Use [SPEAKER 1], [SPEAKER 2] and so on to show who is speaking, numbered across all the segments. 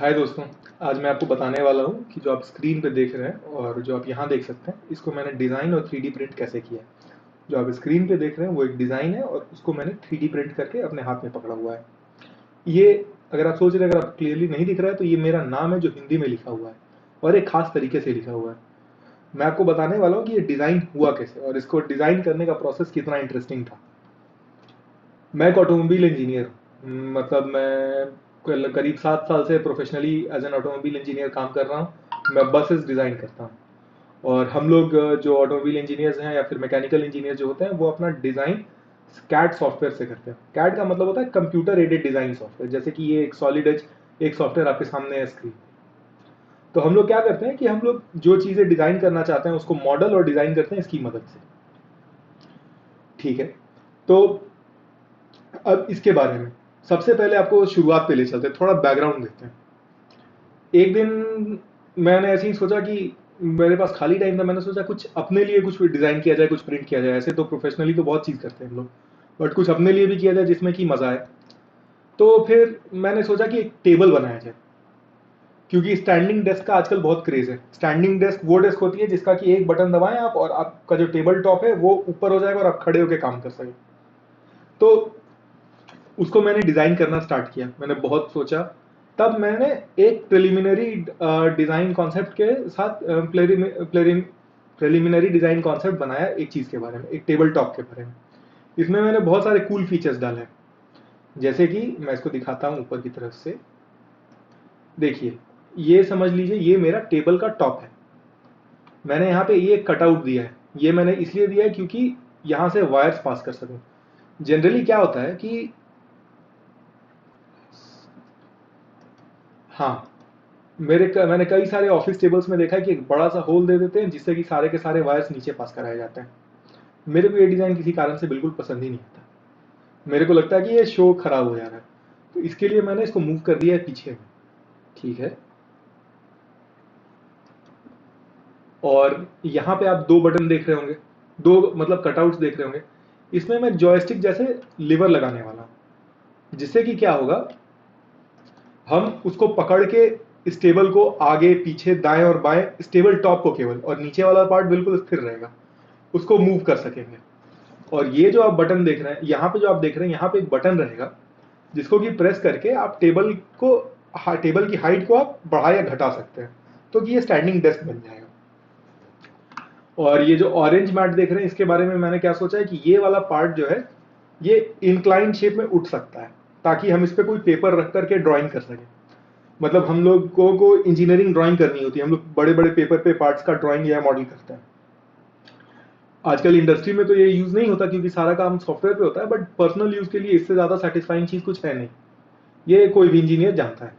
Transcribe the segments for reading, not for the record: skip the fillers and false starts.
[SPEAKER 1] हाय दोस्तों। आज मैं आपको बताने वाला हूँ कि जो आप स्क्रीन पे देख रहे हैं और जो आप यहाँ देख सकते हैं, इसको मैंने डिज़ाइन और 3D प्रिंट कैसे किया है। जो आप स्क्रीन पे देख रहे हैं वो एक डिज़ाइन है और उसको मैंने 3D प्रिंट करके अपने हाथ में पकड़ा हुआ है। ये अगर आप सोच रहे हैं, अगर आप क्लियरली नहीं दिख रहा है, तो ये मेरा नाम है जो हिंदी में लिखा हुआ है और एक खास तरीके से लिखा हुआ है। मैं आपको बताने वाला हूँ कि ये डिज़ाइन हुआ कैसे और इसको डिज़ाइन करने का प्रोसेस कितना इंटरेस्टिंग था। मैं एक ऑटोमोबाइल इंजीनियर हूँ। मतलब मैं करीब 7 साल से professionally as an automobile engineer काम कर रहा हूँ। मैं बसेस डिज़ाइन करता हूँ और हम लोग जो ऑटोमोबाइल इंजीनियर्स हैं या फिर मैकेनिकल इंजीनियर जो होते हैं, वो अपना डिज़ाइन कैड सॉफ्टवेयर से करते हैं। कैड का मतलब होता है कंप्यूटर एडेड डिज़ाइन सॉफ्टवेयर। जैसे कि ये एक सॉलिड एज एक सॉफ्टवेयर आपके सामने है स्क्रीन। तो हम लोग क्या करते हैं कि हम लोग जो चीज़ें डिज़ाइन करना चाहते हैं उसको मॉडल और डिज़ाइन करते हैं इसकी मदद से। ठीक है। तो अब इसके बारे में सबसे पहले आपको शुरुआत पे ले चलते हैं, थोड़ा बैकग्राउंड देते हैं। एक दिन मैंने ऐसे ही सोचा कि मेरे पास खाली टाइम था। मैंने सोचा कुछ अपने लिए कुछ डिज़ाइन किया जाए, कुछ प्रिंट किया जाए। ऐसे तो प्रोफेशनली तो बहुत चीज़ करते हैं हम लोग, बट कुछ अपने लिए भी किया जाए जिसमें कि मज़ा आए। तो फिर मैंने सोचा कि एक टेबल बनाया जाए, क्योंकि स्टैंडिंग डेस्क का आजकल बहुत क्रेज है। स्टैंडिंग डेस्क वो डेस्क होती है जिसका कि एक बटन दबाएं आप और आपका जो टेबल टॉप है वो ऊपर हो जाएगा और आप खड़े होकर काम कर सकें। तो उसको मैंने डिज़ाइन करना स्टार्ट किया। मैंने बहुत सोचा। तब मैंने एक प्रिलिमिनरी डिज़ाइन कॉन्सेप्ट के साथ प्रिलिमिनरी डिज़ाइन कॉन्सेप्ट बनाया एक चीज़ के बारे में, एक टेबल टॉप के बारे में। इसमें मैंने बहुत सारे कूल फीचर्स डाले हैं। जैसे कि मैं इसको दिखाता हूँ ऊपर की तरफ से। देखिए, ये समझ लीजिए ये मेरा टेबल का टॉप है। मैंने यहाँ पे ये कटआउट दिया है। ये मैंने इसलिए दिया है क्योंकि यहाँ से वायर्स पास कर सकूँ। जनरली क्या होता है कि हाँ, मैंने कई सारे ऑफिस टेबल्स में देखा है कि एक बड़ा सा होल दे देते हैं जिससे कि सारे के सारे वायर्स नीचे पास कराए जाते हैं। मेरे को ये डिज़ाइन किसी कारण से बिल्कुल पसंद ही नहीं आता। मेरे को लगता है कि ये शो खराब हो जा रहा है। तो इसके लिए मैंने इसको मूव कर दिया है पीछे में। ठीक है। और यहाँ पे आप दो बटन देख रहे होंगे, दो मतलब कटआउट्स देख रहे होंगे। इसमें मैं जॉयस्टिक जैसे लिवर लगाने वाला हूँ, जिससे कि क्या होगा, हम उसको पकड़ के इस टेबल को आगे पीछे दाएं और बाएं, इस टेबल टॉप को केवल, और नीचे वाला पार्ट बिल्कुल स्थिर रहेगा, उसको मूव कर सकेंगे। और ये जो आप बटन देख रहे हैं, यहाँ पे जो आप देख रहे हैं, यहाँ पे एक बटन रहेगा जिसको कि प्रेस करके आप टेबल की हाइट को आप बढ़ा या घटा सकते हैं, तो कि ये स्टैंडिंग डेस्क बन जाएगा। और ये जो ऑरेंज मैट देख रहे हैं, इसके बारे में मैंने क्या सोचा है कि ये वाला पार्ट जो है ये इंक्लाइन शेप में उठ सकता है, ताकि हम इस पर कोई पेपर रख करके ड्राइंग कर सकें। मतलब हम लोगों को इंजीनियरिंग ड्राइंग करनी होती है, हम लोग बड़े बड़े पेपर पे पार्ट्स का ड्राइंग या मॉडल करते हैं। आजकल इंडस्ट्री में तो ये यूज नहीं होता क्योंकि सारा काम सॉफ्टवेयर पे होता है, बट पर्सनल यूज के लिए इससे ज्यादा सेटिस्फाइंग चीज कुछ है नहीं। ये कोई भी इंजीनियर जानता है।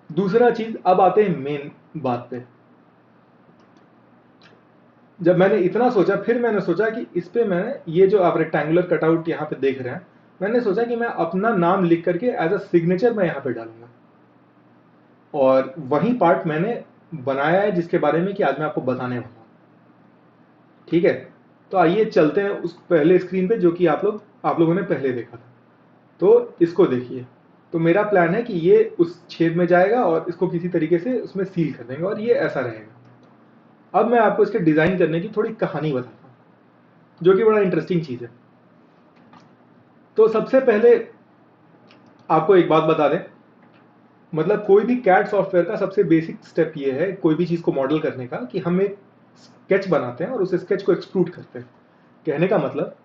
[SPEAKER 1] दूसरा चीज, अब आते हैं मेन बात पे। जब मैंने इतना सोचा, फिर मैंने सोचा कि इस पे मैंने ये जो आप रेक्टेंगुलर कटआउट यहाँ पे देख रहे हैं, मैंने सोचा कि मैं अपना नाम लिख करके एज अ सिग्नेचर मैं यहाँ पे डालूंगा। और वही पार्ट मैंने बनाया है जिसके बारे में कि आज मैं आपको बताने वाला हूँ। ठीक है। तो आइए चलते हैं उस पहले स्क्रीन पे जो कि आप लोगों ने पहले देखा था। तो इसको देखिए। तो मेरा प्लान है कि ये उस छेद में जाएगा और इसको किसी तरीके से उसमें सील कर देंगे और ये ऐसा रहेगा। अब मैं आपको इसके डिजाइन करने की थोड़ी कहानी बताता हूँ, जो कि बड़ा इंटरेस्टिंग चीज है। तो सबसे पहले आपको एक बात बता दें, मतलब कोई भी कैड सॉफ्टवेयर का सबसे बेसिक स्टेप ये है कोई भी चीज को मॉडल करने का, कि हम एक स्केच बनाते हैं और उस स्केच को एक्सट्रूड करते हैं। कहने का मतलब,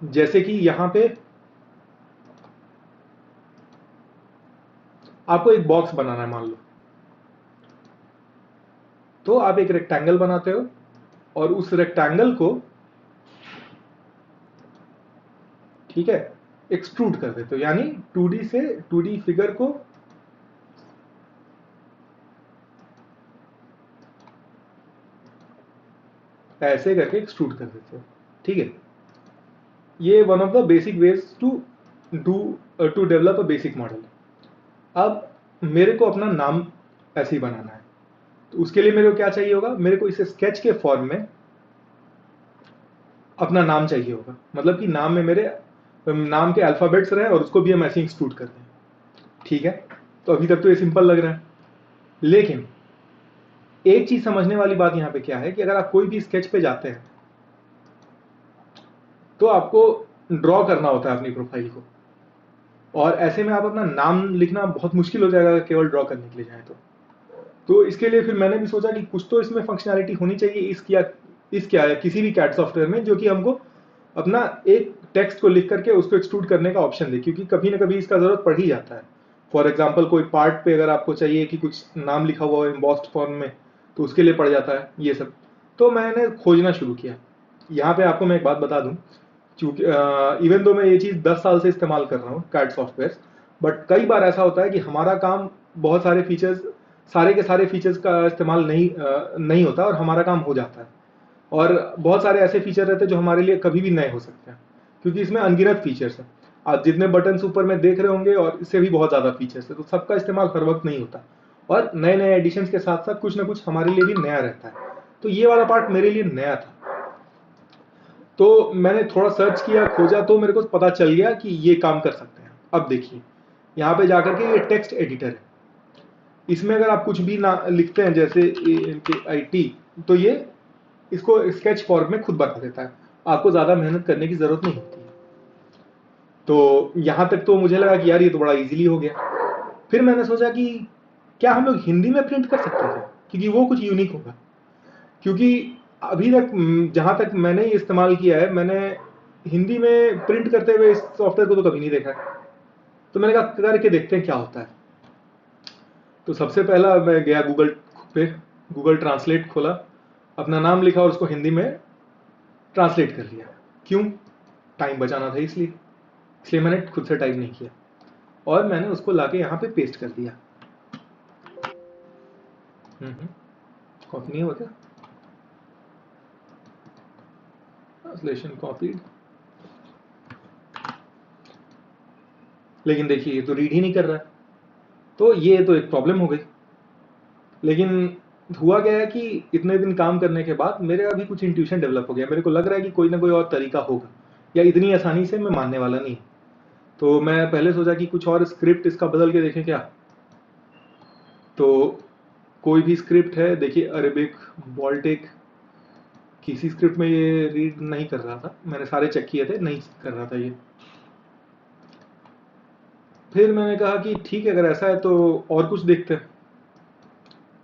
[SPEAKER 1] जैसे कि यहां पे आपको एक बॉक्स बनाना है मान लो, तो आप एक रेक्टेंगल बनाते हो और उस रेक्टेंगल को, ठीक है, एक्सट्रूड कर देते हो। यानी 2D से 2D फिगर को ऐसे करके एक्सट्रूड कर देते हो। ठीक है। ये one of the basic ways do to develop a basic model. अब मेरे को अपना नाम ऐसे ही बनाना है, तो उसके लिए मेरे को क्या चाहिए होगा, मेरे को इसे स्केच के फॉर्म में अपना नाम चाहिए होगा। मतलब कि नाम में मेरे नाम के अल्फ़ाबेट्स रहे और उसको भी हम ऐसे ही एक्सट्रूड कर दें। ठीक है, तो अभी तक तो ये सिंपल लग रहा है, लेकिन एक चीज समझने वाली बात यहाँ पे क्या है कि अगर आप कोई भी स्केच पे जाते हैं तो आपको ड्रॉ करना होता है अपनी प्रोफाइल को, और ऐसे में आप अपना नाम लिखना बहुत मुश्किल हो जाएगा अगर केवल ड्रॉ करने के लिए जाए तो इसके लिए फिर मैंने भी सोचा कि कुछ तो इसमें फंक्शनैलिटी होनी चाहिए इस क्या है किसी भी कैट सॉफ्टवेयर में, जो कि हमको अपना एक टेक्स्ट को लिख करके उसको एक्सट्रूड करने का ऑप्शन दे, क्योंकि कभी ना कभी इसका जरूरत पड़ ही जाता है। फॉर एग्जाम्पल कोई पार्ट पे अगर आपको चाहिए कि कुछ नाम लिखा हुआ हो एम्बॉस्ड फॉर्म में, तो उसके लिए पड़ जाता है ये सब। तो मैंने खोजना शुरू किया। यहाँ पे आपको मैं एक बात बता दूं, क्योंकि इवन दो मैं ये चीज़ 10 साल से इस्तेमाल कर रहा हूँ कैट सॉफ्टवेयर, बट कई बार ऐसा होता है कि हमारा काम बहुत सारे फीचर्स, सारे के सारे फीचर्स का इस्तेमाल नहीं होता और हमारा काम हो जाता है। और बहुत सारे ऐसे फीचर रहते हैं जो हमारे लिए कभी भी नए हो सकते हैं, क्योंकि इसमें अनगिनत फीचर्स हैं। आप जितने बटन्स ऊपर में देख रहे होंगे और इससे भी बहुत ज़्यादा फीचर्स है, तो सबका इस्तेमाल हर वक्त नहीं होता, और नए नए एडिशन के साथ साथ कुछ ना कुछ हमारे लिए भी नया रहता है। तो ये वाला पार्ट मेरे लिए नया था, तो मैंने थोड़ा सर्च किया, खोजा, तो मेरे को पता चल गया कि ये काम कर सकते हैं। अब देखिए यहाँ पे जाकर के ये टेक्स्ट एडिटर है, इसमें अगर आप कुछ भी ना लिखते हैं जैसे AMKIT, तो ये इसको स्केच फॉर्म में खुद बना देता है, आपको ज़्यादा मेहनत करने की ज़रूरत नहीं होती है। तो यहाँ तक तो मुझे लगा कि यार ये तो बड़ा इजीली हो गया। फिर मैंने सोचा कि क्या हम लोग हिंदी में प्रिंट कर सकते थे, क्योंकि वो कुछ यूनिक होगा। क्योंकि अभी तक जहाँ तक मैंने ये इस्तेमाल किया है, मैंने हिंदी में प्रिंट करते हुए इस सॉफ्टवेयर को तो कभी नहीं देखा है। तो मैंने कहा करके देखते हैं क्या होता है। तो सबसे पहला मैं गया गूगल पे, गूगल ट्रांसलेट खोला, अपना नाम लिखा और उसको हिंदी में ट्रांसलेट कर लिया। क्यों? टाइम बचाना था इसलिए, इसलिए मैंने खुद से टाइप नहीं किया और मैंने उसको लाके यहाँ पे पेस्ट कर दिया। कॉपी नहीं हुआ क्या? ट्रांसलेशन कॉपीड, लेकिन देखिए ये तो रीड ही नहीं कर रहा है, तो ये तो एक प्रॉब्लम हो गई। लेकिन हुआ क्या है कि इतने दिन काम करने के बाद मेरे अभी कुछ इंट्यूशन डेवलप हो गया, मेरे को लग रहा है कि कोई ना कोई और तरीका होगा, या इतनी आसानी से मैं मानने वाला नहीं। तो मैं पहले सोचा कि कुछ और स्क्रिप्ट इसका बदल के देखें क्या। तो कोई भी स्क्रिप्ट है, देखिए अरेबिक, बॉल्टिक, किसी स्क्रिप्ट में ये रीड नहीं कर रहा था, मैंने सारे चेक किए थे, नहीं कर रहा था ये। फिर मैंने कहा कि ठीक है, अगर ऐसा है तो और कुछ देखते हैं।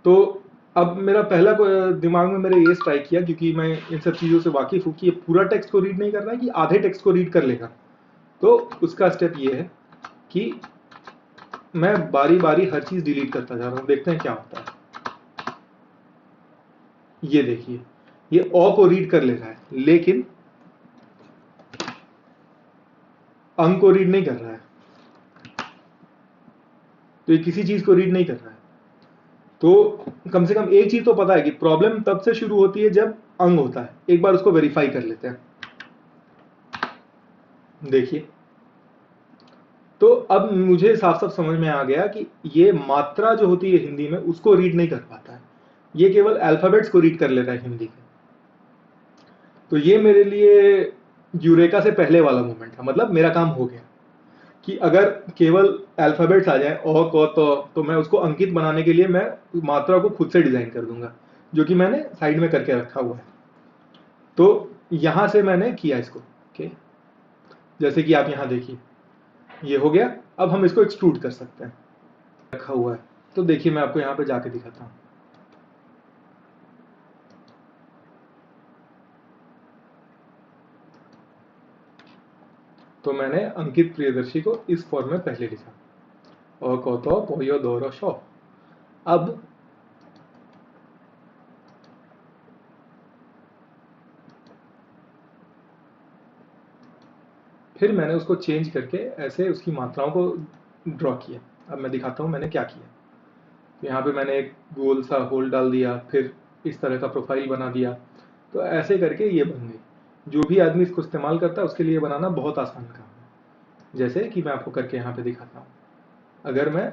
[SPEAKER 1] तो अब मेरा पहला दिमाग में मेरे ये स्ट्राइक किया, क्योंकि मैं इन सब चीज़ों से वाकिफ हूँ कि ये पूरा टेक्स्ट को रीड नहीं कर रहा है कि आधे टेक्स्ट को रीड कर लेगा। तो उसका स्टेप ये है कि मैं बारी बारी हर चीज़ डिलीट करता जा रहा हूँ, देखते हैं क्या होता है। ये देखिए, ये ओ को रीड कर ले रहा है, लेकिन अंग को रीड नहीं कर रहा है। तो ये किसी चीज़ को रीड नहीं कर रहा है। तो कम से कम एक चीज़ तो पता है कि प्रॉब्लम तब से शुरू होती है जब अंग होता है। एक बार उसको वेरीफाई कर लेते हैं। देखिए, तो अब मुझे साफ साफ समझ में आ गया कि ये मात्रा जो होती है हिंदी में, उसको रीड नहीं कर पाता है, ये केवल अल्फाबेट्स को रीड कर लेता है हिंदी के। तो ये मेरे लिए यूरेका से पहले वाला मोमेंट था, मतलब मेरा काम हो गया कि अगर केवल अल्फाबेट्स आ जाए अ क तो मैं उसको अंकित बनाने के लिए मैं मात्रा को खुद से डिजाइन कर दूंगा, जो कि मैंने साइड में करके रखा हुआ है। तो यहां से मैंने किया इसको। ओके, जैसे कि आप यहां देखिए ये हो गया। अब हम इसको एक्सट्रूड कर सकते हैं, रखा हुआ है। तो देखिए मैं आपको यहाँ पे जाके दिखाता हूँ। तो मैंने अंकित प्रियदर्शी को इस फॉर्म में पहले लिखा, और कौतो पोयो दोरो शो। अब फिर मैंने उसको चेंज करके ऐसे उसकी मात्राओं को ड्रॉ किया। अब मैं दिखाता हूँ मैंने क्या किया। तो यहाँ पे मैंने एक गोल सा होल डाल दिया, फिर इस तरह का प्रोफाइल बना दिया। तो ऐसे करके ये बन गई। जो भी आदमी इसको इस्तेमाल करता है उसके लिए बनाना बहुत आसान काम है। जैसे कि मैं आपको करके यहाँ पे दिखाता हूँ। अगर मैं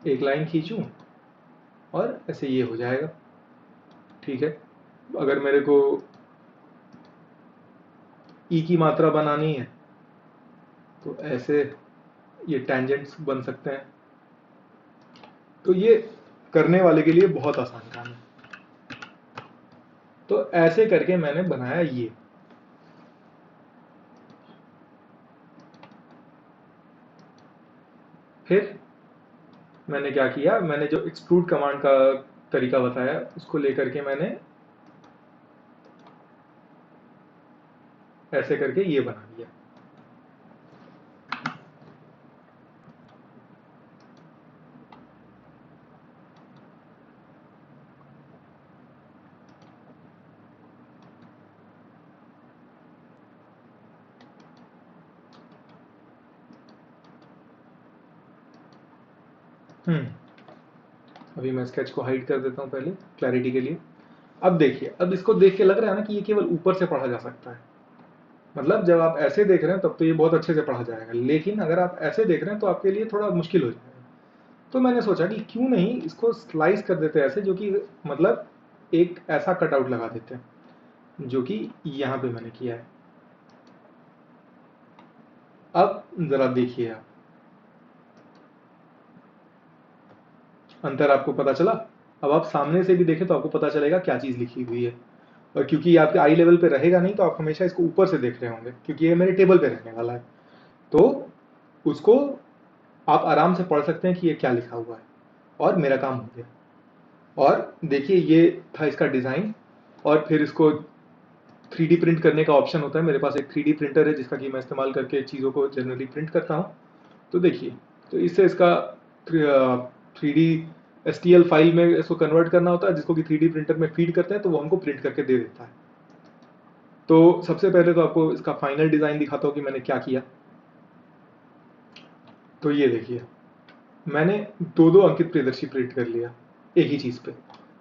[SPEAKER 1] एक लाइन खींचूँ और ऐसे ये हो जाएगा, ठीक है। अगर मेरे को ई की मात्रा बनानी है तो ऐसे ये टेंजेंट्स बन सकते हैं। तो ये करने वाले के लिए बहुत आसान काम है। तो ऐसे करके मैंने बनाया ये। फिर मैंने क्या किया, मैंने जो एक्सट्रूड कमांड का तरीका बताया उसको लेकर के मैंने ऐसे करके ये बना दिया। अभी मैं स्केच को हाइड कर देता हूं पहले क्लैरिटी के लिए। अब देखिए, अब इसको देख के लग रहा है ना कि ये केवल ऊपर से पढ़ा जा सकता है। मतलब जब आप ऐसे देख रहे हैं तब तो ये बहुत अच्छे से पढ़ा जाएगा, लेकिन अगर आप ऐसे देख रहे हैं तो आपके लिए थोड़ा मुश्किल हो जाएगा। तो मैंने सोचा कि क्यों नहीं इसको स्लाइस कर देते हैं ऐसे, जो कि मतलब एक ऐसा कटआउट लगा देते हैं, जो कि यहाँ पे मैंने किया है। अब जरा देखिए आप, अंतर आपको पता चला। अब आप सामने से भी देखें तो आपको पता चलेगा क्या चीज लिखी हुई है। और क्योंकि ये आपके आई लेवल पे रहेगा नहीं, तो आप हमेशा इसको ऊपर से देख रहे होंगे, क्योंकि ये मेरे टेबल पे रहने वाला है। तो उसको आप आराम से पढ़ सकते हैं कि ये क्या लिखा हुआ है, और मेरा काम हो गया। और देखिए, ये था इसका डिज़ाइन। और फिर इसको 3D प्रिंट करने का ऑप्शन होता है। मेरे पास एक 3D प्रिंटर है जिसका कि मैं इस्तेमाल करके चीज़ों को जनरली प्रिंट करता हूँ। तो देखिए, तो इससे इसका 3D STL फाइल में इसको कन्वर्ट करना होता है, जिसको कि 3D प्रिंटर में फीड करते हैं तो वो हमको प्रिंट करके दे देता है। तो सबसे पहले तो आपको इसका फाइनल डिज़ाइन दिखाता हूँ कि मैंने क्या किया। तो ये देखिए, मैंने दो दो अंकित प्रियदर्शी प्रिंट कर लिया एक ही चीज़ पे,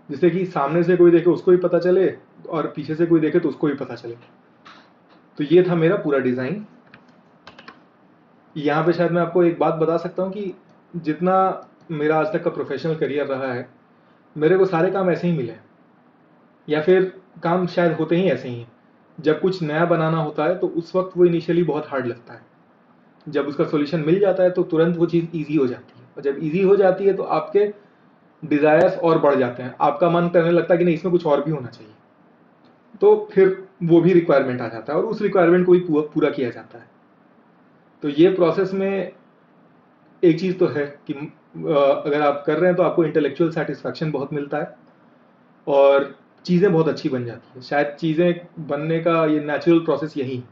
[SPEAKER 1] जिससे कि सामने से कोई देखे उसको भी पता चले, और पीछे से कोई देखे तो उसको भी पता चले। तो ये था मेरा पूरा डिज़ाइन। यहाँ पे शायद मैं आपको एक बात बता सकता हूँ कि जितना मेरा आज तक का प्रोफेशनल करियर रहा है, मेरे को सारे काम ऐसे ही मिले हैं, या फिर काम शायद होते ही ऐसे ही हैं। जब कुछ नया बनाना होता है तो उस वक्त वो इनिशियली बहुत हार्ड लगता है। जब उसका सॉल्यूशन मिल जाता है तो तुरंत वो चीज़ ईजी हो जाती है, और जब ईजी हो जाती है तो आपके डिज़ायर्स और बढ़ जाते हैं। आपका मन करने लगता है कि नहीं, इसमें कुछ और भी होना चाहिए। तो फिर वो भी रिक्वायरमेंट आ जाता है, और उस रिक्वायरमेंट को भी पूरा किया जाता है। तो ये प्रोसेस में एक चीज़ तो है कि अगर आप कर रहे हैं तो आपको इंटेलेक्चुअल सेटिस्फैक्शन बहुत मिलता है, और चीज़ें बहुत अच्छी बन जाती है। शायद चीज़ें बनने का ये नेचुरल प्रोसेस यही है।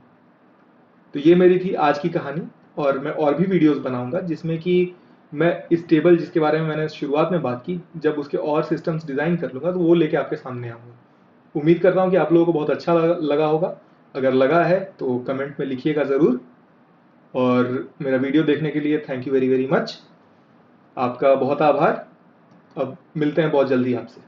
[SPEAKER 1] तो ये मेरी थी आज की कहानी, और मैं और भी वीडियोस बनाऊंगा जिसमें कि मैं इस टेबल जिसके बारे में मैंने शुरुआत में बात की, जब उसके और सिस्टम्स डिज़ाइन कर लूँगा तो वो लेके आपके सामने आऊँगा। उम्मीद करता हूँ कि आप लोगों को बहुत अच्छा लगा होगा। अगर लगा है तो कमेंट में लिखिएगा ज़रूर। और मेरा वीडियो देखने के लिए thank you very very much. आपका बहुत आभार। अब मिलते हैं बहुत जल्दी आपसे।